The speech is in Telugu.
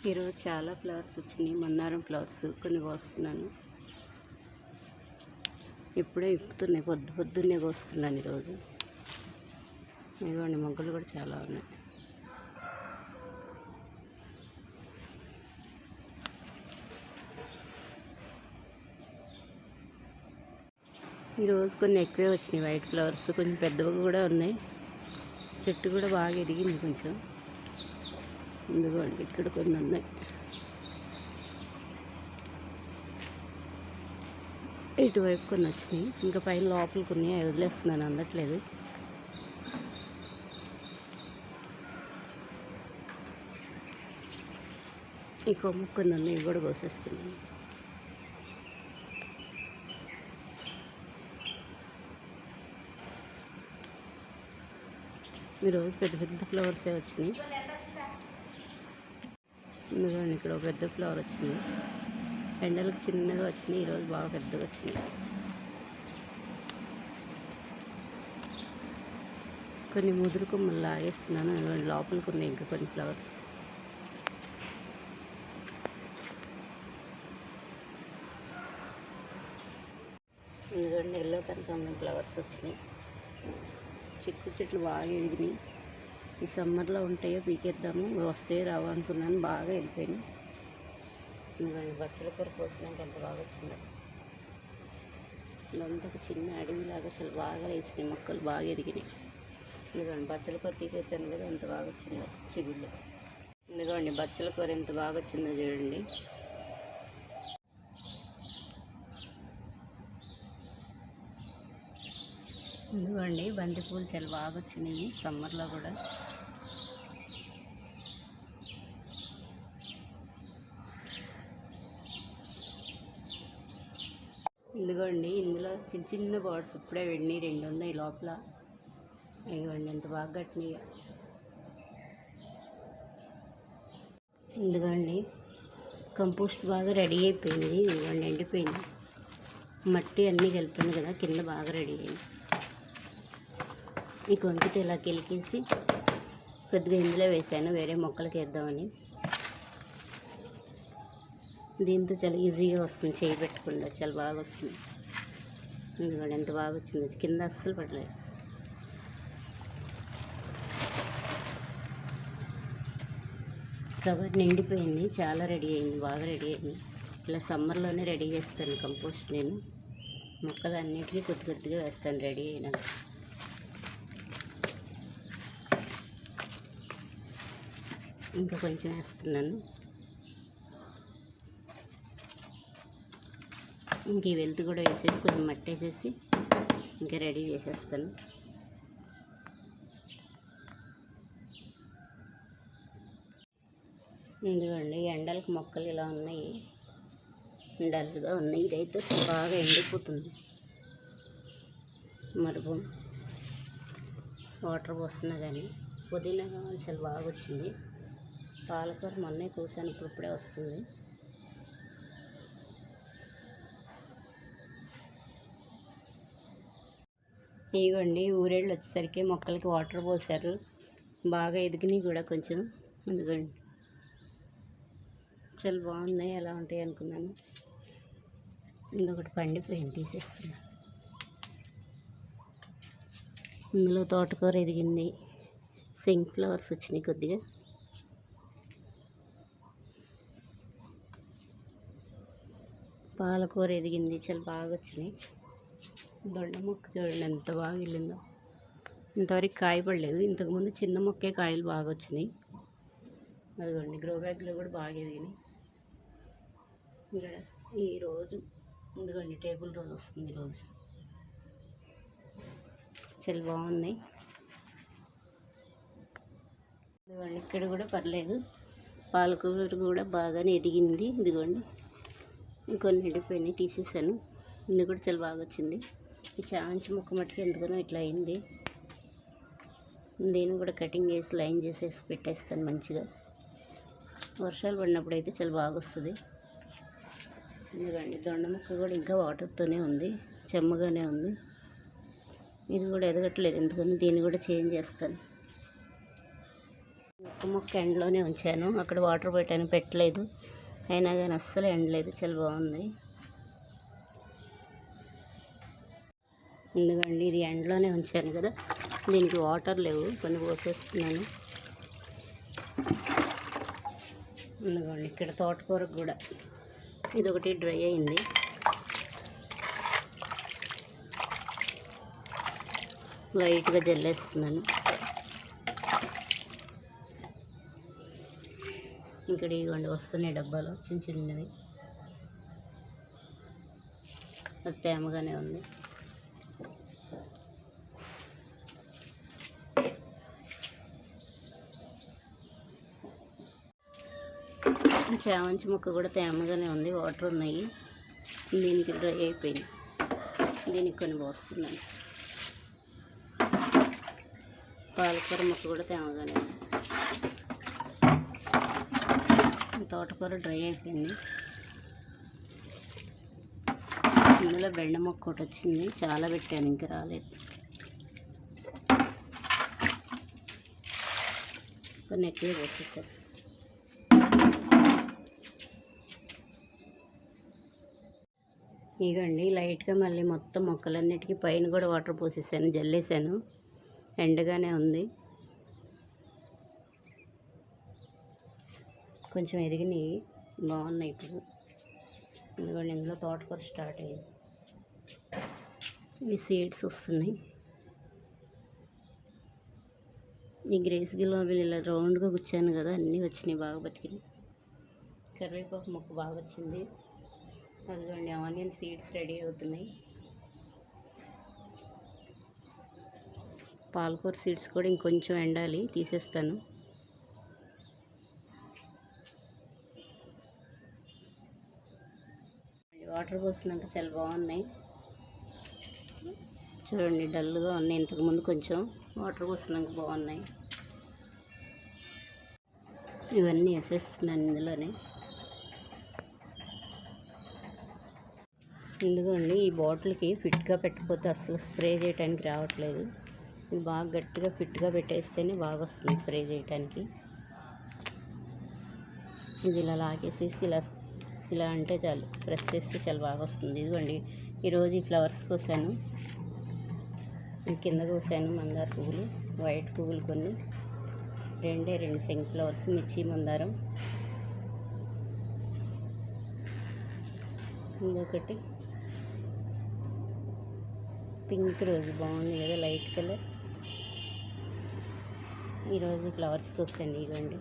ఈరోజు చాలా ఫ్లవర్స్ వచ్చినాయి. మందారం ఫ్లవర్స్ కొన్ని కోస్తున్నాను. ఇప్పుడే ఇప్పుతున్నాయి, పొద్దున్నే కోస్తున్నాను ఈరోజు. ఇదిగోండి మొగ్గలు కూడా చాలా ఉన్నాయి. ఈరోజు కొన్ని ఎక్కువే వచ్చినాయి వైట్ ఫ్లవర్స్, కొంచెం పెద్దవి కూడా ఉన్నాయి. చెట్టు కూడా బాగా ఎదిగింది కొంచెం. ఇదిగోండి ఇక్కడ కొన్ని ఉన్నాయి. ఇటువైపు కొన్ని వచ్చినాయి, ఇంకా పైన లోపల కొన్ని వదిలేస్తున్నాను, అందట్లేదు. ఈ కొమ్మ కొన్ని ఉన్నాయి, ఇవి కూడా కోసేస్తున్నాను. ఈరోజు పెద్ద పెద్ద ఫ్లవర్సే వచ్చినాయి. ఇదిగోండి ఇక్కడ ఒక పెద్ద ఫ్లవర్ వచ్చింది. ఎండలకు చిన్నగా వచ్చినాయి, ఈరోజు బాగా పెద్దగా వచ్చినాయి. కొన్ని ముదురు కొమ్మలు లాగేస్తున్నాను. ఇదిగోండి లోపలికి ఉన్నాయి ఇంకా కొన్ని ఫ్లవర్స్. ఇదిగోండి ఎల్లో కనకాంబరం ఫ్లవర్స్ వచ్చినాయి. చిక్కు చెట్లు బాగా ఎదిగినాయి. ఈ సమ్మర్లో ఉంటాయో పీకేద్దాము, వస్తే రావు అనుకున్నాను, బాగా వెళ్ళిపోయినాయి. ఇదిగోండి బచ్చల కూర కోసినాక ఎంత బాగా వచ్చిందో. ఇదంతా ఒక చిన్న అడవిలాగా చాలా బాగా వేసినాయి, మొక్కలు బాగా ఎదిగినాయి. ఇదిగోండి బచ్చల కూర తీసేసాను కదా, ఎంత బాగా వచ్చిందో చిగుళ్ళు. ఇదిగోండి బచ్చల కూర ఎంత బాగా వచ్చిందో చూడండి. ఇదిగోండి బంతి పూలు చాలా బాగా వచ్చినాయి సమ్మర్లో కూడా. ఇదిగోండి ఇందులో చిన్న చిన్న బర్డ్స్ ఇప్పుడే వెండి 2 ఉన్నాయి లోపల. ఇదిగోండి ఎంత బాగా కట్టినాయి. ఇదిగోండి కంపోస్ట్ బాగా రెడీ అయిపోయింది. ఇదిగోండి ఎండిపోయింది, మట్టి అన్నీ కలిపాను కదా, కింద బాగా రెడీ అయింది. ఈ కొంచెం ఇలా కెలికేసి కొద్దిగా ఇందులో వేసాను, వేరే మొక్కలకి వేద్దామని. దీంతో చాలా ఈజీగా వస్తుంది, చేయి పెట్టకుండా చాలా బాగా వస్తుంది. ఇదిగోండి ఎంత బాగా వచ్చింది, కింద అస్సలు పడలేదు. కవర్ నిండిపోయింది, చాలా రెడీ అయింది, బాగా రెడీ అయింది. ఇలా సమ్మర్లోనే రెడీ చేస్తాను కంపోస్ట్ నేను. మొక్కలు అన్నిటికీ కొద్ది కొద్దిగా వేస్తాను రెడీ అయినాక. ఇంకా కొంచెం వేస్తున్నాను. ఇంక ఈ వెల్త్ కూడా వేసేసి కొంచెం మట్టి వేసేసి ఇంకా రెడీ చేసేస్తాను. ఎందుకండి ఎండలకు మొక్కలు ఇలా ఉన్నాయి, డల్గా ఉన్నాయి. ఇదైతే బాగా ఎండిపోతుంది. మరుపు వాటర్ పోస్తున్నా కానీ పుదీనా చాలా బాగా వచ్చింది. పాలకూర మొన్నే కూసాను, ఇప్పుడే వస్తుంది. ఇవ్వండి ఊరేళ్ళు వచ్చేసరికి మొక్కలకి వాటర్ పోసారు, బాగా ఎదిగినాయి కూడా కొంచెం. ఎందుకండి చాలా బాగున్నాయి, ఎలా ఉంటాయి అనుకున్నాను. ఇంకొకటి పండిపోయింది, తీసేస్తున్నా. ఇందులో తోటకూర ఎదిగింది, సింక్ ఫ్లవర్స్ వచ్చినాయి కొద్దిగా. పాలకూర ఎదిగింది, చాలా బాగా వచ్చినాయి. దొండ మొక్క చూడండి ఎంత బాగా వెళ్ళిందో. ఇంతవరకు కాయ పడలేదు, ఇంతకుముందు చిన్న మొక్కే కాయలు బాగా వచ్చినాయి. అదిగోండి గ్రో బ్యాగ్లో కూడా బాగా ఎదిగినాయి. ఇక్కడ ఈరోజు ఎందుకండి టేబుల్ రోజు వస్తుంది, ఈరోజు చాలా బాగున్నాయి. ఇదిగోండి ఇక్కడ కూడా పర్లేదు, పాలకూర కూడా బాగానే ఎదిగింది. ఇదిగోండి ఇంకొన్ని ఎండిపోయినాయి, తీసేసాను. ఇది కూడా చాలా బాగా వచ్చింది. ఈ చామంతి మొక్క మట్టుకు ఎందుకనో ఇట్లా అయింది. దీన్ని కూడా కటింగ్ చేసి లైన్ చేసేసి పెట్టేస్తాను మంచిగా. వర్షాలు పడినప్పుడు అయితే చాలా బాగా వస్తుంది. ఎందుకండి దొండ మొక్క కూడా ఇంకా వాటర్తోనే ఉంది, చెమ్మగానే ఉంది. ఇది కూడా ఎదగట్లేదు ఎందుకని దీన్ని కూడా చేంజ్ చేస్తాను. పక్క మొక్క ఎండలోనే ఉంచాను, అక్కడ వాటర్ పెట్టలేదు, అయినా కానీ అస్సలు ఎండలేదు, చాలా బాగుంది. ఎందుకండి ఇది ఎండలోనే ఉంచాను కదా, దీనికి వాటర్ లేవు, కొన్ని పోసేస్తున్నాను. ఎందుకండి ఇక్కడ తోటకూరకు కూడా ఇదొకటి డ్రై అయింది. లైట్గా జల్లేస్తున్నాను. ఇక్కడ ఇవ్వండి వస్తున్నాయి డబ్బాలు చిన్న చిన్నవి, అది తేమగానే ఉంది. చామంతి మొక్క కూడా తేమగానే ఉంది, వాటర్ ఉన్నాయి. దీనికి డ్రై అయిపోయింది, దీనికి కొన్ని పోస్తున్నాను. పాలకూర మొక్క కూడా తేమగానే ఉంది. తోటకూర డ్రై అయిపోయింది. ఇందులో బెండ మొక్క ఒకటి వచ్చింది, చాలా పెట్టాను, ఇంకా రాలేదు. కొన్ని ఎక్కువ పోసేసారు. ఇగండి లైట్గా మళ్ళీ మొత్తం మొక్కలన్నిటికీ పైన కూడా వాటర్ పోసేసాను, జల్లేసాను. ఎండగానే ఉంది, కొంచెం ఎదిగినాయి, బాగున్నాయి. ఇప్పుడు ఎందుకంటే ఇందులో తోటకూర స్టార్ట్ అయ్యింది, ఈ సీడ్స్ వస్తున్నాయి. ఈ గ్రేస్ గులాబీలు ఇలా రౌండ్గా కూర్చాను కదా, అన్నీ వచ్చినాయి, బాగా బతికినాయి. కరివేపాకు మొక్క బాగా వచ్చింది. అదిగోండి ఆనియన్ సీడ్స్ రెడీ అవుతున్నాయి. పాలకూర సీడ్స్ కూడా ఇంకొంచెం ఎండాలి, తీసేస్తాను. వాటర్ పోసినాక చాలా బాగున్నాయి. చూడండి డల్గా ఉన్నాయి, ఇంతకుముందు కొంచెం వాటర్ పోసినాక బాగున్నాయి. ఇవన్నీ వేసేస్తున్నాను ఇందులోనే. ఎందుకండి ఈ బాటిల్కి ఫిట్గా పెట్టకపోతే అసలు స్ప్రే చేయడానికి రావట్లేదు. ఇది బాగా గట్టిగా ఫిట్గా పెట్టేస్తేనే బాగా వస్తుంది స్ప్రే చేయడానికి. ఇది ఇలా లాగేసేసి ఇలా అంటే చాలు, ప్రెస్ చేస్తే చాలా బాగా వస్తుంది. ఇదిగోండి ఈరోజు ఈ ఫ్లవర్స్ కోసాను, కింద కోసాను మందార పువ్వులు, వైట్ పువ్వులు కొన్ని, రెండు శంఖ ఫ్లవర్స్, మిర్చి మందారం, ఇంకొకటి పింక్ రోజు బాగుంది కదా, లైట్ కలర్. ఈరోజు ఫ్లవర్స్ కోసాను. ఇదిగోండి